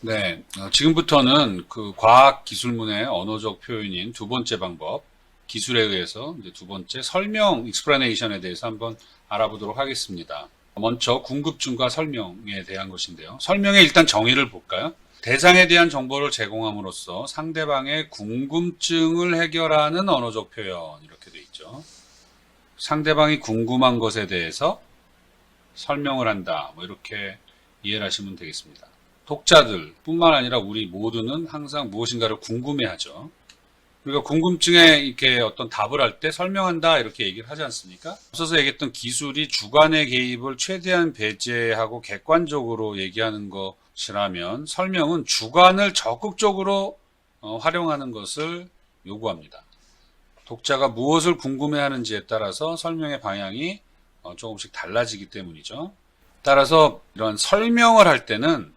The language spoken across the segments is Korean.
네, 지금부터는 그 과학기술문의 언어적 표현인 두 번째 방법, 기술에 의해서 이제 두 번째 설명, explanation에 대해서 한번 알아보도록 하겠습니다. 먼저 궁금증과 설명에 대한 것인데요. 설명의 일단 정의를 볼까요? 대상에 대한 정보를 제공함으로써 상대방의 궁금증을 해결하는 언어적 표현, 이렇게 돼 있죠. 상대방이 궁금한 것에 대해서 설명을 한다, 뭐 이렇게 이해를 하시면 되겠습니다. 독자들 뿐만 아니라 우리 모두는 항상 무엇인가를 궁금해하죠. 우리가 궁금증에 이렇게 어떤 답을 할 때 설명한다 이렇게 얘기를 하지 않습니까? 앞서서 얘기했던 기술이 주관의 개입을 최대한 배제하고 객관적으로 얘기하는 것이라면 설명은 주관을 적극적으로 활용하는 것을 요구합니다. 독자가 무엇을 궁금해하는지에 따라서 설명의 방향이 조금씩 달라지기 때문이죠. 따라서 이런 설명을 할 때는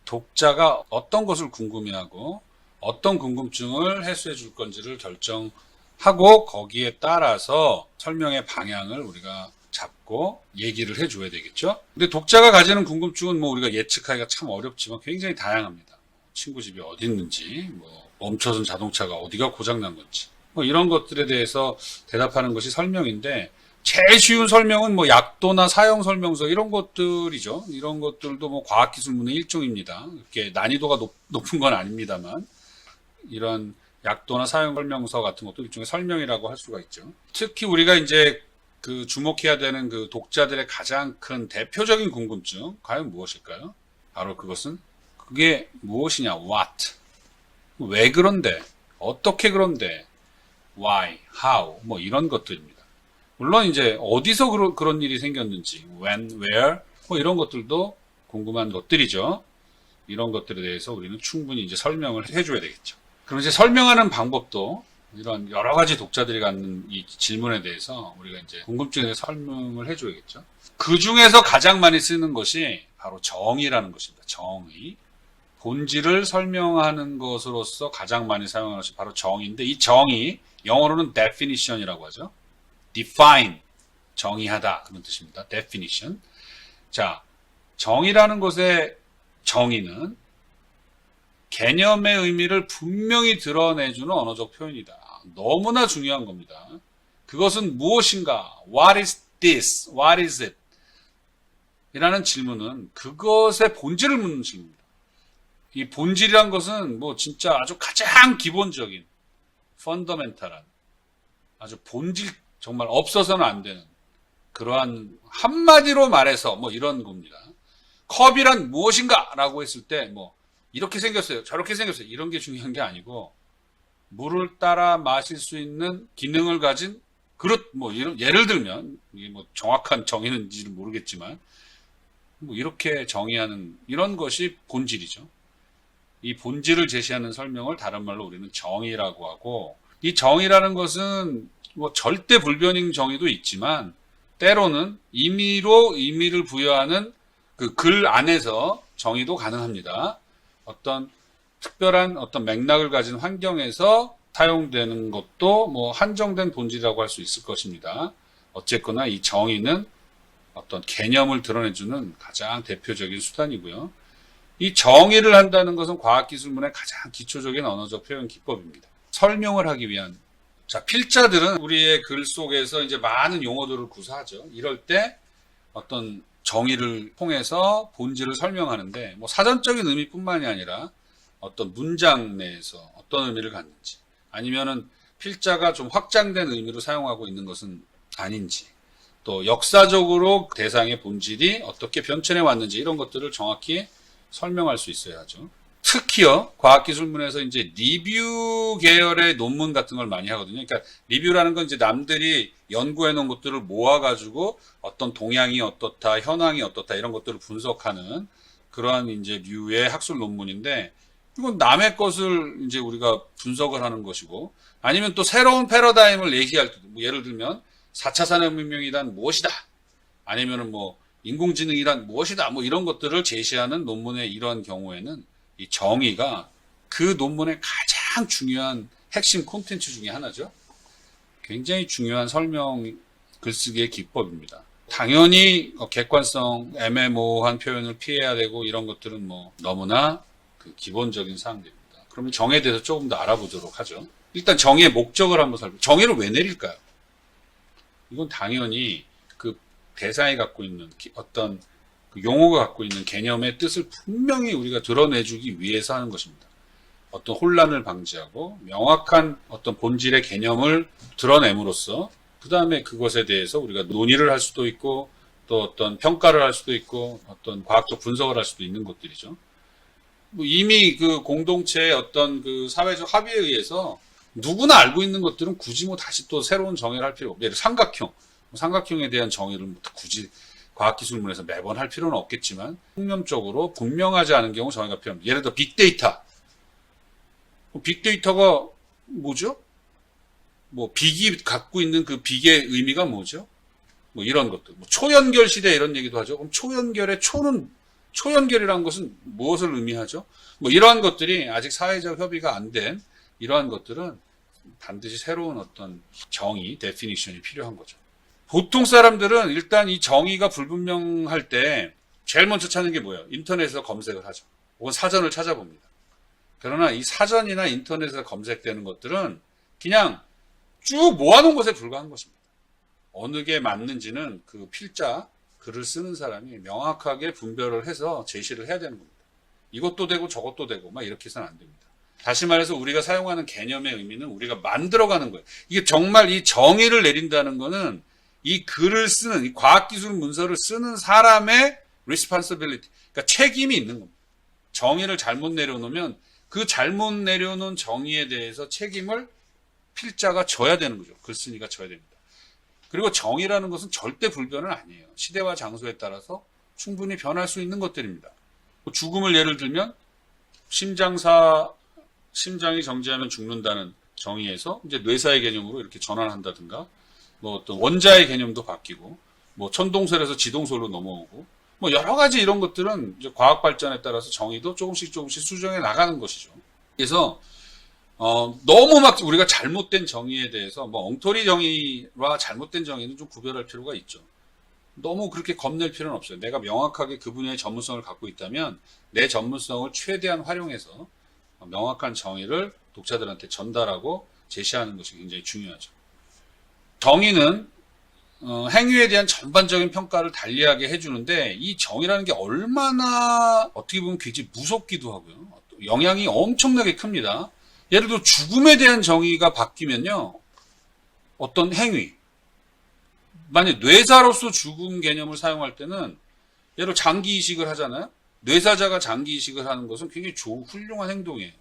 독자가 어떤 것을 궁금해하고 어떤 궁금증을 해소해 줄 건지를 결정하고 거기에 따라서 설명의 방향을 우리가 잡고 얘기를 해줘야 되겠죠. 근데 독자가 가지는 궁금증은 뭐 우리가 예측하기가 참 어렵지만 굉장히 다양합니다. 친구 집이 어디 있는지, 뭐 멈춰선 자동차가 어디가 고장난 건지, 뭐 이런 것들에 대해서 대답하는 것이 설명인데 제일 쉬운 설명은 뭐 약도나 사용 설명서 이런 것들이죠. 이런 것들도 뭐 과학기술문의 일종입니다. 이렇게 난이도가 높은 건 아닙니다만 이런 약도나 사용 설명서 같은 것도 일종의 설명이라고 할 수가 있죠. 특히 우리가 이제 그 주목해야 되는 그 독자들의 가장 큰 대표적인 궁금증 과연 무엇일까요? 바로 그게 무엇이냐? What? 왜 그런데? 어떻게 그런데? Why? How? 뭐 이런 것들입니다. 물론 이제 어디서 그런 일이 생겼는지, when, where, 뭐 이런 것들도 궁금한 것들이죠. 이런 것들에 대해서 우리는 충분히 이제 설명을 해줘야 되겠죠. 그럼 이제 설명하는 방법도 이런 여러 가지 독자들이 갖는 이 질문에 대해서 우리가 이제 궁금증에 대해서 설명을 해줘야겠죠. 그 중에서 가장 많이 쓰는 것이 바로 정의라는 것입니다. 정의. 본질을 설명하는 것으로서 가장 많이 사용하는 것이 바로 정의인데 이 정의, 영어로는 definition이라고 하죠. define, 정의하다 그런 뜻입니다. definition. 자, 정의라는 것의 정의는 개념의 의미를 분명히 드러내주는 언어적 표현이다. 너무나 중요한 겁니다. 그것은 무엇인가? What is this? What is it? 이라는 질문은 그것의 본질을 묻는 질문입니다. 이 본질이란 것은 뭐 진짜 아주 가장 기본적인 펀더멘탈한 아주 본질 정말 없어서는 안 되는 그러한 한마디로 말해서 뭐 이런 겁니다. 컵이란 무엇인가? 라고 했을 때 뭐 이렇게 생겼어요. 저렇게 생겼어요. 이런 게 중요한 게 아니고 물을 따라 마실 수 있는 기능을 가진 그릇 뭐 이런 예를 들면 이게 뭐 정확한 정의는지는 모르겠지만 뭐 이렇게 정의하는 이런 것이 본질이죠. 이 본질을 제시하는 설명을 다른 말로 우리는 정의라고 하고 이 정의라는 것은 뭐 절대 불변인 정의도 있지만 때로는 임의로 의미를 부여하는 그 글 안에서 정의도 가능합니다. 어떤 특별한 어떤 맥락을 가진 환경에서 사용되는 것도 뭐 한정된 본질이라고 할 수 있을 것입니다. 어쨌거나 이 정의는 어떤 개념을 드러내주는 가장 대표적인 수단이고요. 이 정의를 한다는 것은 과학기술문의 가장 기초적인 언어적 표현 기법입니다. 설명을 하기 위한 자, 필자들은 우리의 글 속에서 이제 많은 용어들을 구사하죠. 이럴 때 어떤 정의를 통해서 본질을 설명하는데 뭐 사전적인 의미뿐만이 아니라 어떤 문장 내에서 어떤 의미를 갖는지 아니면은 필자가 좀 확장된 의미로 사용하고 있는 것은 아닌지 또 역사적으로 대상의 본질이 어떻게 변천해 왔는지 이런 것들을 정확히 설명할 수 있어야 하죠. 특히요, 과학기술문에서 이제 리뷰 계열의 논문 같은 걸 많이 하거든요. 그러니까 리뷰라는 건 이제 남들이 연구해 놓은 것들을 모아가지고 어떤 동향이 어떻다, 현황이 어떻다 이런 것들을 분석하는 그러한 이제 류의 학술 논문인데 이건 남의 것을 이제 우리가 분석을 하는 것이고 아니면 또 새로운 패러다임을 얘기할 때도 뭐 예를 들면 4차 산업혁명이란 무엇이다. 아니면은 뭐 인공지능이란 무엇이다. 뭐 이런 것들을 제시하는 논문의 이런 경우에는 이 정의가 그 논문의 가장 중요한 핵심 콘텐츠 중에 하나죠. 굉장히 중요한 설명 글쓰기의 기법입니다. 당연히 객관성, 애매모호한 표현을 피해야 되고 이런 것들은 뭐 너무나 그 기본적인 사항들입니다. 그러면 정의에 대해서 조금 더 알아보도록 하죠. 일단 정의의 목적을 한번 정의를 왜 내릴까요? 이건 당연히 그 대상이 갖고 있는 어떤 그 용어가 갖고 있는 개념의 뜻을 분명히 우리가 드러내주기 위해서 하는 것입니다. 어떤 혼란을 방지하고 명확한 어떤 본질의 개념을 드러냄으로써 그 다음에 그것에 대해서 우리가 논의를 할 수도 있고 또 어떤 평가를 할 수도 있고 어떤 과학적 분석을 할 수도 있는 것들이죠. 뭐 이미 그 공동체의 어떤 그 사회적 합의에 의해서 누구나 알고 있는 것들은 굳이 뭐 다시 또 새로운 정의를 할 필요 없고, 예를 들어 삼각형에 대한 정의를 뭐 굳이 과학기술문에서 매번 할 필요는 없겠지만 통념적으로 분명하지 않은 경우 정의가 필요합니다. 예를 들어 빅데이터. 빅데이터가 뭐죠? 뭐 빅이 갖고 있는 그 빅의 의미가 뭐죠? 뭐 이런 것들. 뭐 초연결 시대 이런 얘기도 하죠. 그럼 초연결이라는 것은 무엇을 의미하죠? 뭐 이러한 것들이 아직 사회적 협의가 안 된 이러한 것들은 반드시 새로운 어떤 정의, 데피니션이 필요한 거죠. 보통 사람들은 일단 이 정의가 불분명할 때 제일 먼저 찾는 게 뭐예요? 인터넷에서 검색을 하죠. 혹은 사전을 찾아봅니다. 그러나 이 사전이나 인터넷에서 검색되는 것들은 그냥 쭉 모아놓은 것에 불과한 것입니다. 어느 게 맞는지는 그 필자, 글을 쓰는 사람이 명확하게 분별을 해서 제시를 해야 되는 겁니다. 이것도 되고 저것도 되고 막 이렇게 해서는 안 됩니다. 다시 말해서 우리가 사용하는 개념의 의미는 우리가 만들어가는 거예요. 이게 정말 이 정의를 내린다는 거는 이 글을 쓰는, 이 과학기술 문서를 쓰는 사람의 responsibility, 그러니까 책임이 있는 겁니다. 정의를 잘못 내려놓으면 그 잘못 내려놓은 정의에 대해서 책임을 필자가 져야 되는 거죠. 글쓴이가 져야 됩니다. 그리고 정의라는 것은 절대 불변은 아니에요. 시대와 장소에 따라서 충분히 변할 수 있는 것들입니다. 죽음을 예를 들면 심장이 정지하면 죽는다는 정의에서 이제 뇌사의 개념으로 이렇게 전환한다든가, 뭐 어떤 원자의 개념도 바뀌고, 뭐 천동설에서 지동설로 넘어오고, 뭐 여러 가지 이런 것들은 이제 과학 발전에 따라서 정의도 조금씩 수정해 나가는 것이죠. 그래서 너무 막 우리가 잘못된 정의에 대해서 뭐 엉터리 정의와 잘못된 정의는 좀 구별할 필요가 있죠. 너무 그렇게 겁낼 필요는 없어요. 내가 명확하게 그 분야의 전문성을 갖고 있다면 내 전문성을 최대한 활용해서 명확한 정의를 독자들한테 전달하고 제시하는 것이 굉장히 중요하죠. 정의는 행위에 대한 전반적인 평가를 달리하게 해주는데 이 정의라는 게 얼마나 어떻게 보면 굉장히 무섭기도 하고요. 영향이 엄청나게 큽니다. 예를 들어 죽음에 대한 정의가 바뀌면요. 어떤 행위, 만약 뇌사로서 죽음 개념을 사용할 때는 예를 들어 장기 이식을 하잖아요. 뇌사자가 장기 이식을 하는 것은 굉장히 훌륭한 행동이에요.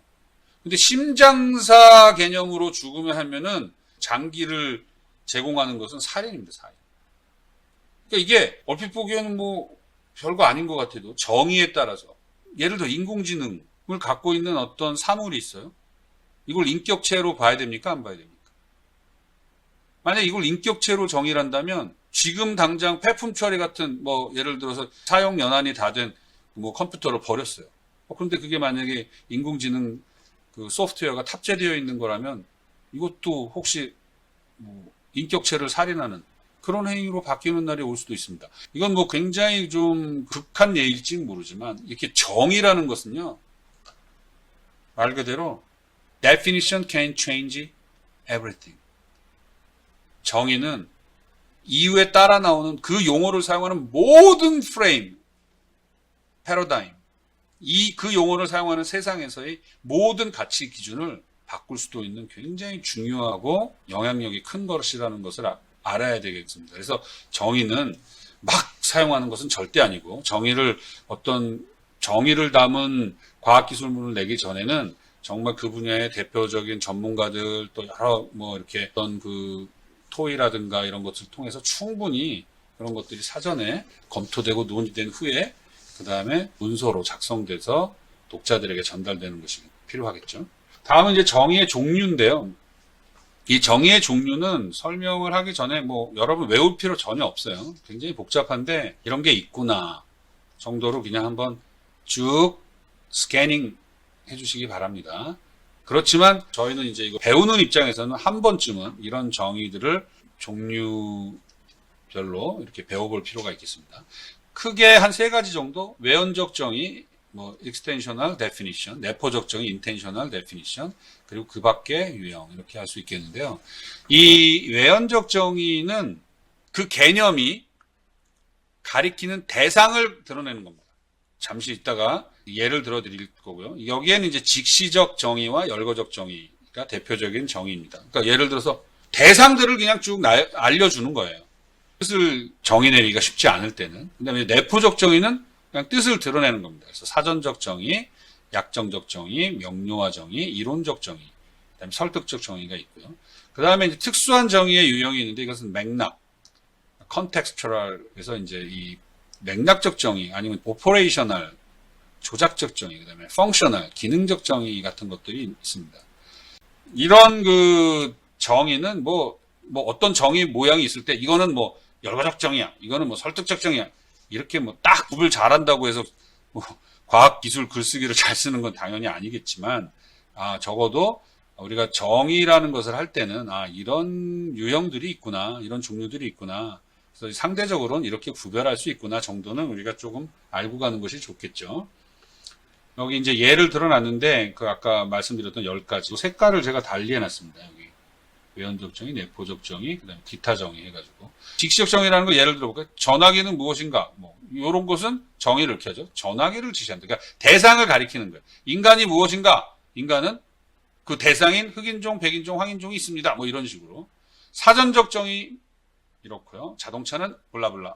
근데 심장사 개념으로 죽음을 하면은 장기를 제공하는 것은 살인입니다, 살인. 그러니까 이게 얼핏 보기에는 뭐 별거 아닌 것 같아도 정의에 따라서 예를 들어 인공지능을 갖고 있는 어떤 사물이 있어요. 이걸 인격체로 봐야 됩니까? 안 봐야 됩니까? 만약 이걸 인격체로 정의를 한다면 지금 당장 폐품 처리 같은 뭐 예를 들어서 사용 연한이 다 된 뭐 컴퓨터를 버렸어요. 그런데 그게 만약에 인공지능 그 소프트웨어가 탑재되어 있는 거라면 이것도 혹시 뭐 인격체를 살인하는 그런 행위로 바뀌는 날이 올 수도 있습니다. 이건 뭐 굉장히 좀 극한 예일지 모르지만 이렇게 정의라는 것은요. 말 그대로 definition can change everything. 정의는 이후에 따라 나오는 그 용어를 사용하는 모든 프레임, 패러다임, 그 용어를 사용하는 세상에서의 모든 가치 기준을 바꿀 수도 있는 굉장히 중요하고 영향력이 큰 것이라는 것을 알아야 되겠습니다. 그래서 정의는 막 사용하는 것은 절대 아니고 어떤 정의를 담은 과학기술문을 내기 전에는 정말 그 분야의 대표적인 전문가들 또 여러 뭐 이렇게 어떤 그 토의라든가 이런 것을 통해서 충분히 그런 것들이 사전에 검토되고 논의된 후에 그 다음에 문서로 작성돼서 독자들에게 전달되는 것이 필요하겠죠. 다음은 이제 정의의 종류인데요. 이 정의의 종류는 설명을 하기 전에 뭐 여러분 외울 필요 전혀 없어요. 굉장히 복잡한데 이런 게 있구나 정도로 그냥 한번 쭉 스캐닝 해주시기 바랍니다. 그렇지만 저희는 이제 이거 배우는 입장에서는 한 번쯤은 이런 정의들을 종류별로 이렇게 배워볼 필요가 있겠습니다. 크게 한 3가지 정도 외연적 정의, 뭐 extensional definition, 내포적 정의, intentional definition, 그리고 그 밖의 유형 이렇게 할 수 있겠는데요. 이 외연적 정의는 그 개념이 가리키는 대상을 드러내는 겁니다. 잠시 있다가 예를 들어 드릴 거고요. 여기에는 이제 직시적 정의와 열거적 정의가 대표적인 정의입니다. 그러니까 예를 들어서 대상들을 그냥 쭉 알려주는 거예요. 뜻을 정의 내리기가 쉽지 않을 때는. 그다음에 내포적 정의는 그냥 뜻을 드러내는 겁니다. 그래서 사전적 정의, 약정적 정의, 명료화 정의, 이론적 정의, 그다음에 설득적 정의가 있고요. 그다음에 이제 특수한 정의의 유형이 있는데 이것은 맥락, contextual에서 이제 이 맥락적 정의 아니면 operational, 조작적 정의, 그다음에 functional, 기능적 정의 같은 것들이 있습니다. 이런 그 정의는 뭐 어떤 정의 모양이 있을 때 이거는 뭐 열거적 정의야, 이거는 뭐 설득적 정의야, 이렇게 뭐 딱 구별 잘한다고 해서 뭐 과학 기술 글쓰기를 잘 쓰는 건 당연히 아니겠지만, 적어도 우리가 정의라는 것을 할 때는 이런 유형들이 있구나, 이런 종류들이 있구나, 그래서 상대적으로는 이렇게 구별할 수 있구나 정도는 우리가 조금 알고 가는 것이 좋겠죠. 여기 이제 예를 들어놨는데 그 아까 말씀드렸던 10가지 색깔을 제가 달리 해놨습니다. 여기 외연적 정의, 내포적 정의, 그다음에 기타 정의 해가지고 직시적 정의라는 거 예를 들어볼까요? 전화기는 무엇인가? 뭐 이런 것은 정의를 이렇게 하죠. 전화기를 지시한다. 그러니까 대상을 가리키는 거예요. 인간이 무엇인가? 인간은 그 대상인 흑인종, 백인종, 황인종이 있습니다. 뭐 이런 식으로. 사전적 정의 이렇고요. 자동차는 블라블라.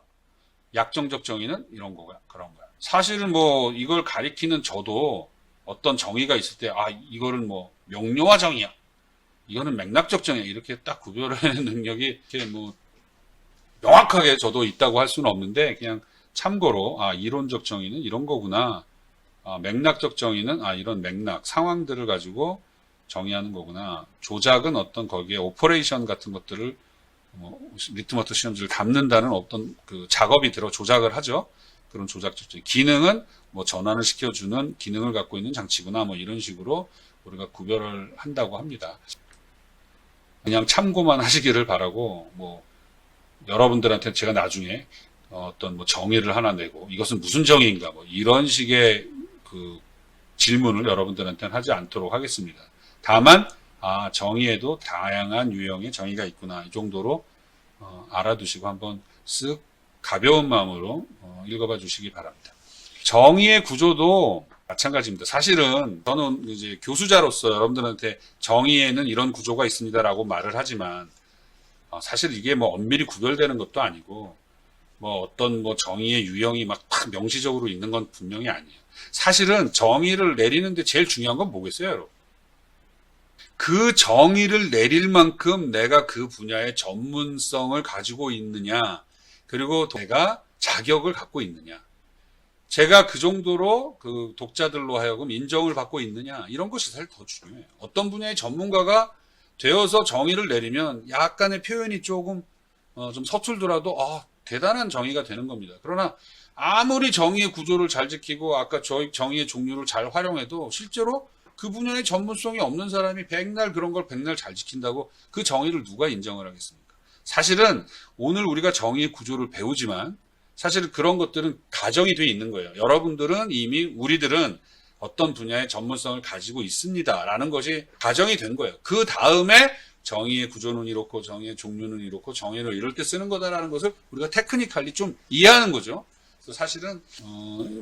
약정적 정의는 이런 거고요. 그런 거야. 사실은 뭐 이걸 가리키는 저도 어떤 정의가 있을 때 이거를 뭐 명료화 정의야, 이거는 맥락적 정의야, 이렇게 딱 구별하는 능력이 이렇게 뭐 명확하게 저도 있다고 할 수는 없는데, 그냥 참고로 이론적 정의는 이런 거구나, 맥락적 정의는 이런 맥락 상황들을 가지고 정의하는 거구나, 조작은 어떤 거기에 오퍼레이션 같은 것들을 뭐 리트머스 시험지를 담는다는 어떤 그 작업이 들어 조작을 하죠. 그런 조작적 정의. 기능은 뭐 전환을 시켜주는 기능을 갖고 있는 장치구나, 뭐 이런 식으로 우리가 구별을 한다고 합니다. 그냥 참고만 하시기를 바라고, 뭐 여러분들한테 제가 나중에 어떤 뭐 정의를 하나 내고 이것은 무슨 정의인가 뭐 이런 식의 그 질문을 여러분들한테는 하지 않도록 하겠습니다. 다만 정의에도 다양한 유형의 정의가 있구나, 이 정도로 알아두시고 한번 쓱 가벼운 마음으로 읽어봐 주시기 바랍니다. 정의의 구조도 마찬가지입니다. 사실은 저는 이제 교수자로서 여러분들한테 정의에는 이런 구조가 있습니다라고 말을 하지만, 사실 이게 뭐 엄밀히 구별되는 것도 아니고, 뭐 어떤 뭐 정의의 유형이 막 명시적으로 있는 건 분명히 아니에요. 사실은 정의를 내리는데 제일 중요한 건 뭐겠어요, 여러분? 그 정의를 내릴 만큼 내가 그 분야의 전문성을 가지고 있느냐, 그리고 내가 자격을 갖고 있느냐, 제가 그 정도로 그 독자들로 하여금 인정을 받고 있느냐, 이런 것이 사실 더 중요해요. 어떤 분야의 전문가가 되어서 정의를 내리면 약간의 표현이 조금 좀 서툴더라도 대단한 정의가 되는 겁니다. 그러나 아무리 정의의 구조를 잘 지키고 아까 정의의 종류를 잘 활용해도 실제로 그 분야의 전문성이 없는 사람이 백날 그런 걸 백날 잘 지킨다고 그 정의를 누가 인정을 하겠습니까? 사실은 오늘 우리가 정의의 구조를 배우지만 사실 그런 것들은 가정이 돼 있는 거예요. 여러분들은 이미 우리들은 어떤 분야의 전문성을 가지고 있습니다 라는 것이 가정이 된 거예요. 그 다음에 정의의 구조는 이렇고 정의의 종류는 이렇고 정의를 이럴 때 쓰는 거다라는 것을 우리가 테크니컬리 좀 이해하는 거죠. 그래서 사실은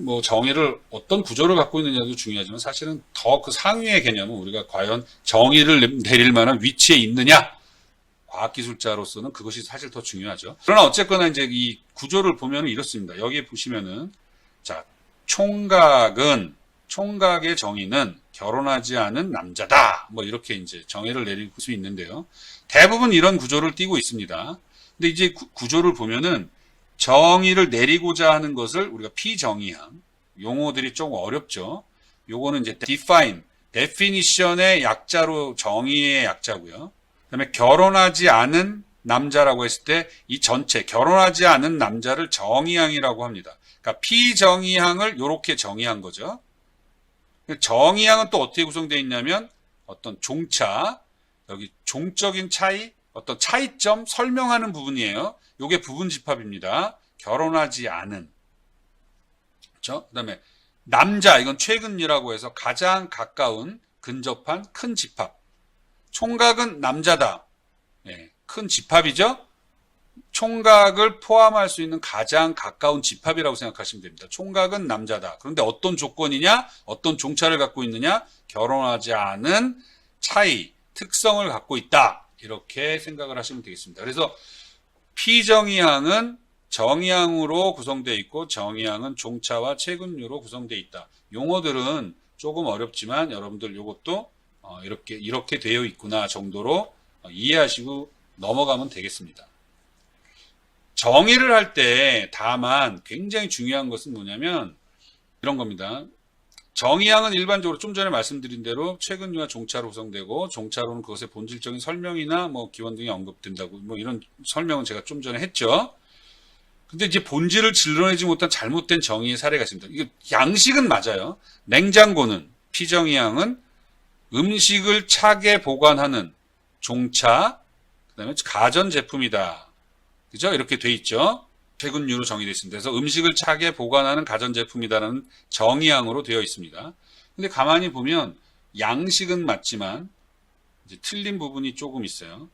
뭐 정의를 어떤 구조를 갖고 있느냐도 중요하지만 사실은 더 그 상위의 개념은 우리가 과연 정의를 내릴 만한 위치에 있느냐, 과학기술자로서는 그것이 사실 더 중요하죠. 그러나 어쨌거나 이제 이 구조를 보면 이렇습니다. 여기 보시면은, 자, 총각의 정의는 결혼하지 않은 남자다, 뭐 이렇게 이제 정의를 내릴 수 있는데요. 대부분 이런 구조를 띠고 있습니다. 근데 이제 구조를 보면은 정의를 내리고자 하는 것을 우리가 피정의함, 용어들이 좀 어렵죠. 요거는 이제 definition의 약자로 정의의 약자고요. 그다음에 결혼하지 않은 남자라고 했을 때 이 전체 결혼하지 않은 남자를 정의항이라고 합니다. 그러니까 피정의항을 이렇게 정의한 거죠. 정의항은 또 어떻게 구성되어 있냐면 어떤 종차, 여기 종적인 차이, 어떤 차이점 설명하는 부분이에요. 이게 부분 집합입니다. 결혼하지 않은. 그렇죠? 그다음에 남자, 이건 최근이라고 해서 가장 가까운 근접한 큰 집합. 총각은 남자다. 예, 큰 집합이죠. 총각을 포함할 수 있는 가장 가까운 집합이라고 생각하시면 됩니다. 총각은 남자다. 그런데 어떤 조건이냐? 어떤 종차를 갖고 있느냐? 결혼하지 않은 차이, 특성을 갖고 있다. 이렇게 생각을 하시면 되겠습니다. 그래서 피정의항은 정의항으로 구성되어 있고 정의항은 종차와 최근류로 구성되어 있다. 용어들은 조금 어렵지만 여러분들 이것도 이렇게 되어 있구나 정도로 이해하시고 넘어가면 되겠습니다. 정의를 할 때 다만 굉장히 중요한 것은 뭐냐면 이런 겁니다. 정의항은 일반적으로 좀 전에 말씀드린 대로 최근류와 종차로 구성되고 종차로는 그것의 본질적인 설명이나 뭐 기원 등이 언급된다고 뭐 이런 설명은 제가 좀 전에 했죠. 근데 이제 본질을 드러내지 못한 잘못된 정의의 사례가 있습니다. 이게 양식은 맞아요. 냉장고는 피정의항은 음식을 차게 보관하는 종차, 그다음에 가전제품이다. 그죠? 이렇게 돼 있죠. 최근류로 정의되어 있습니다. 그래서 음식을 차게 보관하는 가전제품이다라는 정의항으로 되어 있습니다. 근데 가만히 보면 양식은 맞지만 이제 틀린 부분이 조금 있어요.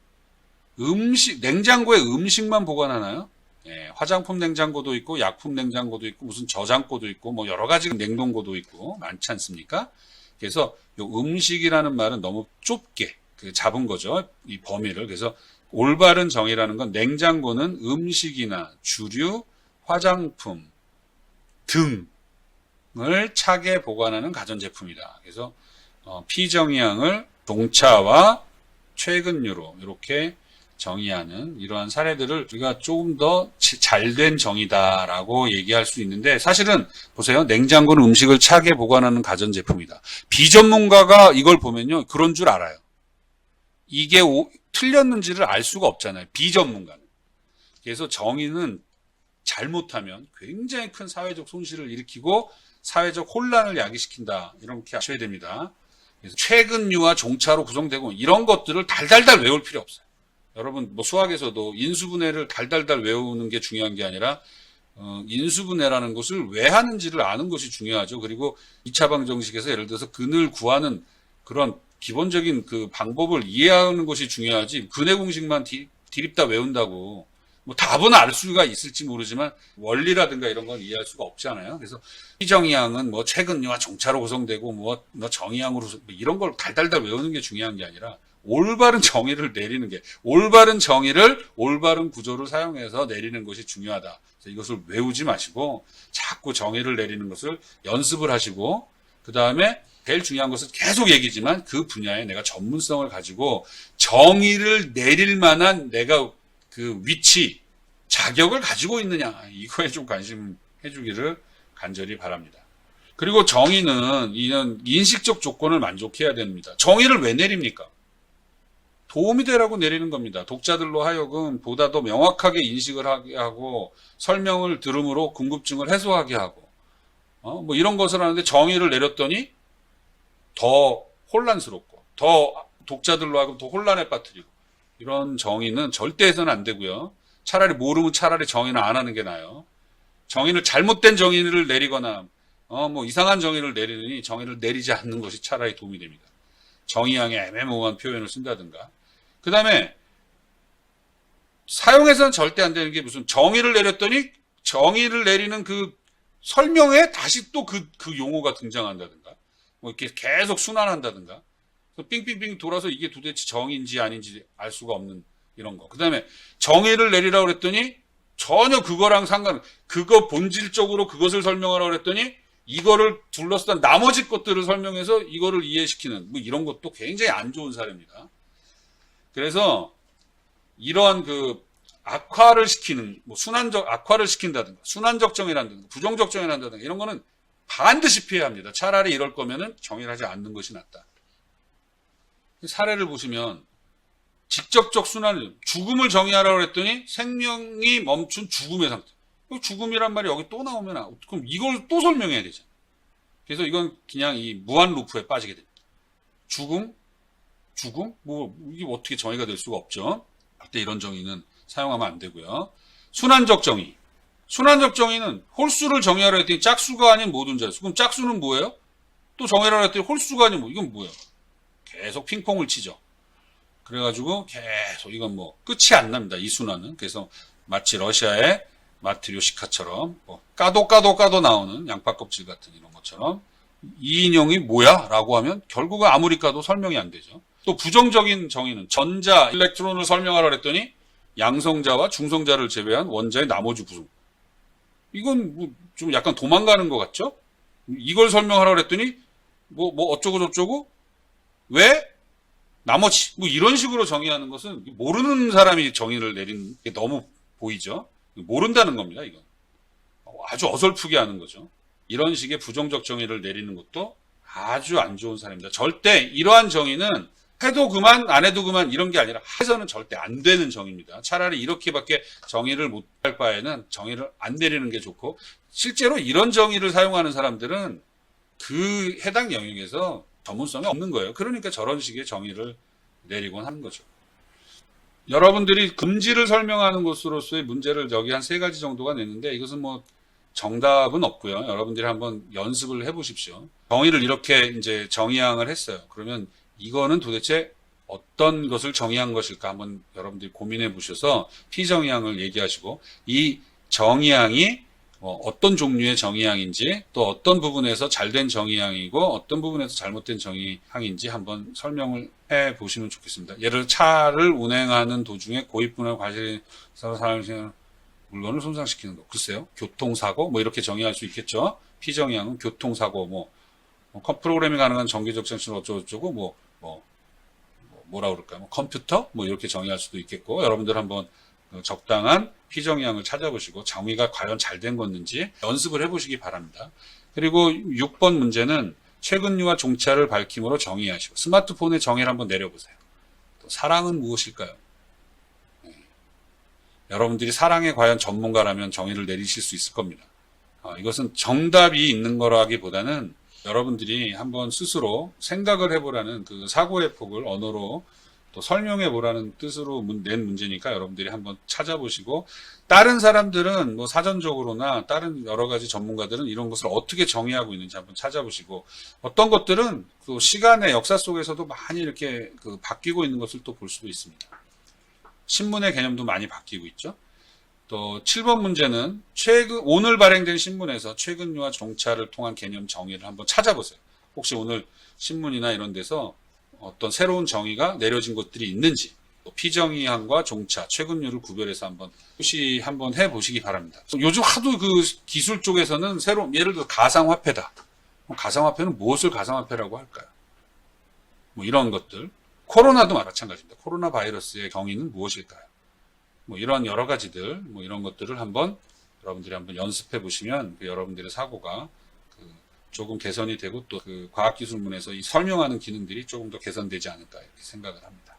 냉장고에 음식만 보관하나요? 예, 화장품 냉장고도 있고 약품 냉장고도 있고 무슨 저장고도 있고 뭐 여러 가지 냉동고도 있고 많지 않습니까? 그래서 이 음식이라는 말은 너무 좁게 잡은 거죠. 이 범위를. 그래서 올바른 정의라는 건 냉장고는 음식이나 주류, 화장품 등을 차게 보관하는 가전제품이다. 그래서 피정의항을 종차와 최근류로 이렇게 정의하는 이러한 사례들을 우리가 조금 더 잘된 정의다라고 얘기할 수 있는데 사실은 보세요. 냉장고는 음식을 차게 보관하는 가전제품이다. 비전문가가 이걸 보면요. 그런 줄 알아요. 이게 틀렸는지를 알 수가 없잖아요. 비전문가는. 그래서 정의는 잘못하면 굉장히 큰 사회적 손실을 일으키고 사회적 혼란을 야기시킨다. 이렇게 아셔야 됩니다. 그래서 최근류와 종차로 구성되고 이런 것들을 달달달 외울 필요 없어요. 여러분 뭐 수학에서도 인수분해를 달달달 외우는 게 중요한 게 아니라 인수분해라는 것을 왜 하는지를 아는 것이 중요하죠. 그리고 2차 방정식에서 예를 들어서 근을 구하는 그런 기본적인 그 방법을 이해하는 것이 중요하지 근해 공식만 디립다 외운다고 뭐 답은 알 수가 있을지 모르지만 원리라든가 이런 건 이해할 수가 없잖아요. 그래서 피정의항은 뭐 최근류와 종차로 구성되고 뭐 정의항으로 뭐 이런 걸 달달달 외우는 게 중요한 게 아니라 올바른 정의를 내리는 게 올바른 정의를 올바른 구조를 사용해서 내리는 것이 중요하다. 그래서 이것을 외우지 마시고 자꾸 정의를 내리는 것을 연습을 하시고 그 다음에 제일 중요한 것은 계속 얘기지만 그 분야에 내가 전문성을 가지고 정의를 내릴 만한 내가 그 위치, 자격을 가지고 있느냐 이거에 좀 관심 해주기를 간절히 바랍니다. 그리고 정의는 이런 인식적 조건을 만족해야 됩니다. 정의를 왜 내립니까? 도움이 되라고 내리는 겁니다. 독자들로 하여금 보다 더 명확하게 인식을 하게 하고 설명을 들음으로 궁금증을 해소하게 하고 뭐 이런 것을 하는데 정의를 내렸더니 더 혼란스럽고 더 독자들로 하여금 더 혼란에 빠뜨리고 이런 정의는 절대 해서는 안 되고요. 차라리 모르면 차라리 정의는 안 하는 게 나아요. 정의를 잘못된 정의를 내리거나 뭐 이상한 정의를 내리느니 정의를 내리지 않는 것이 차라리 도움이 됩니다. 정의항에 애매모호한 표현을 쓴다든가. 그 다음에 사용해서는 절대 안 되는 게 무슨 정의를 내렸더니 정의를 내리는 그 설명에 다시 또 그 용어가 등장한다든가 뭐 이렇게 계속 순환한다든가 빙빙빙 돌아서 이게 도대체 정의인지 아닌지 알 수가 없는 이런 거. 그 다음에 정의를 내리라고 그랬더니 전혀 그거랑 그거 본질적으로 그것을 설명하라고 그랬더니 이거를 둘러싼 나머지 것들을 설명해서 이거를 이해시키는 뭐 이런 것도 굉장히 안 좋은 사례입니다. 그래서 이러한 그 악화를 시키는 뭐 악화를 시킨다든가 순환적 정의란다든가 부정적 정의란다든가 이런 거는 반드시 피해야 합니다. 차라리 이럴 거면은 정의를 하지 않는 것이 낫다. 사례를 보시면 직접적 순환, 죽음을 정의하라고 했더니 생명이 멈춘 죽음의 상태. 죽음이란 말이 여기 또 나오면 그럼 이걸 또 설명해야 되잖아. 그래서 이건 그냥 이 무한 루프에 빠지게 됩니다. 죽음, 뭐 이게 어떻게 정의가 될 수가 없죠. 그때 이런 정의는 사용하면 안 되고요. 순환적 정의. 순환적 정의는 홀수를 정의하라 했더니 짝수가 아닌 모든 자수. 그럼 짝수는 뭐예요? 또 정의하라 했더니 홀수가 아닌 뭐, 이건 뭐예요? 계속 핑퐁을 치죠. 그래가지고 계속 이건 뭐 끝이 안 납니다. 이 순환은. 그래서 마치 러시아의 마트료시카처럼 뭐 까도 나오는 양파 껍질 같은 이런 것처럼 이 인형이 뭐야? 라고 하면 결국은 아무리 까도 설명이 안 되죠. 또 부정적인 정의는 전자, 일렉트론을 설명하라 그랬더니 양성자와 중성자를 제외한 원자의 나머지 구성. 이건 뭐 좀 약간 도망가는 것 같죠? 이걸 설명하라 그랬더니 뭐 어쩌고 저쩌고 왜 나머지 뭐 이런 식으로 정의하는 것은 모르는 사람이 정의를 내린 게 너무 보이죠? 모른다는 겁니다. 이건 아주 어설프게 하는 거죠. 이런 식의 부정적 정의를 내리는 것도 아주 안 좋은 사람입니다. 절대 이러한 정의는 해도 그만 안 해도 그만 이런 게 아니라 해서는 절대 안 되는 정의입니다. 차라리 이렇게밖에 정의를 못할 바에는 정의를 안 내리는 게 좋고, 실제로 이런 정의를 사용하는 사람들은 그 해당 영역에서 전문성이 없는 거예요. 그러니까 저런 식의 정의를 내리곤 하는 거죠. 여러분들이 금지를 설명하는 것으로서의 문제를 여기 한 3가지 정도가 냈는데, 이것은 뭐 정답은 없고요. 여러분들이 한번 연습을 해보십시오. 정의를 이렇게 이제 정의항을 했어요. 그러면 이거는 도대체 어떤 것을 정의한 것일까 한번 여러분들이 고민해 보셔서 피정의항을 얘기하시고, 이 정의항이 어떤 종류의 정의항인지, 또 어떤 부분에서 잘된 정의항이고 어떤 부분에서 잘못된 정의항인지 한번 설명을 해 보시면 좋겠습니다. 예를 들어 차를 운행하는 도중에 고입분할 과실에서 사람이 물건을 손상시키는 거. 글쎄요. 교통사고 뭐 이렇게 정의할 수 있겠죠. 피정의항은 교통사고 뭐 프로그래밍 가능한 정기적 장치는 어쩌고저쩌고 뭐라 그럴까요? 컴퓨터 뭐 이렇게 정의할 수도 있겠고, 여러분들 한번 적당한 피정의항을 찾아보시고 정의가 과연 잘 된 건지 연습을 해보시기 바랍니다. 그리고 6번 문제는 최근유와 종차를 밝힘으로 정의하시고, 스마트폰의 정의를 한번 내려보세요. 또 사랑은 무엇일까요? 여러분들이 사랑에 과연 전문가라면 정의를 내리실 수 있을 겁니다. 이것은 정답이 있는 거라기보다는 여러분들이 한번 스스로 생각을 해보라는 그 사고의 폭을 언어로 또 설명해 보라는 뜻으로 낸 문제니까 여러분들이 한번 찾아보시고, 다른 사람들은 뭐 사전적으로나 다른 여러 가지 전문가들은 이런 것을 어떻게 정의하고 있는지 한번 찾아보시고, 어떤 것들은 또 시간의 역사 속에서도 많이 이렇게 바뀌고 있는 것을 또 볼 수도 있습니다. 신문의 개념도 많이 바뀌고 있죠. 또 7번 문제는 오늘 발행된 신문에서 최근유와 종차를 통한 개념 정의를 한번 찾아보세요. 혹시 오늘 신문이나 이런 데서 어떤 새로운 정의가 내려진 것들이 있는지, 또 피정의항과 종차, 최근유를 구별해서 한번 해보시기 바랍니다. 요즘 하도 그 기술 쪽에서는 예를 들어 가상화폐다. 가상화폐는 무엇을 가상화폐라고 할까요? 뭐 이런 것들. 코로나도 마찬가지입니다. 코로나 바이러스의 정의는 무엇일까요? 뭐 이런 여러 가지들, 뭐 이런 것들을 여러분들이 한번 연습해 보시면 여러분들의 사고가 조금 개선이 되고, 또 그 과학기술문에서 이 설명하는 기능들이 조금 더 개선되지 않을까 이렇게 생각을 합니다.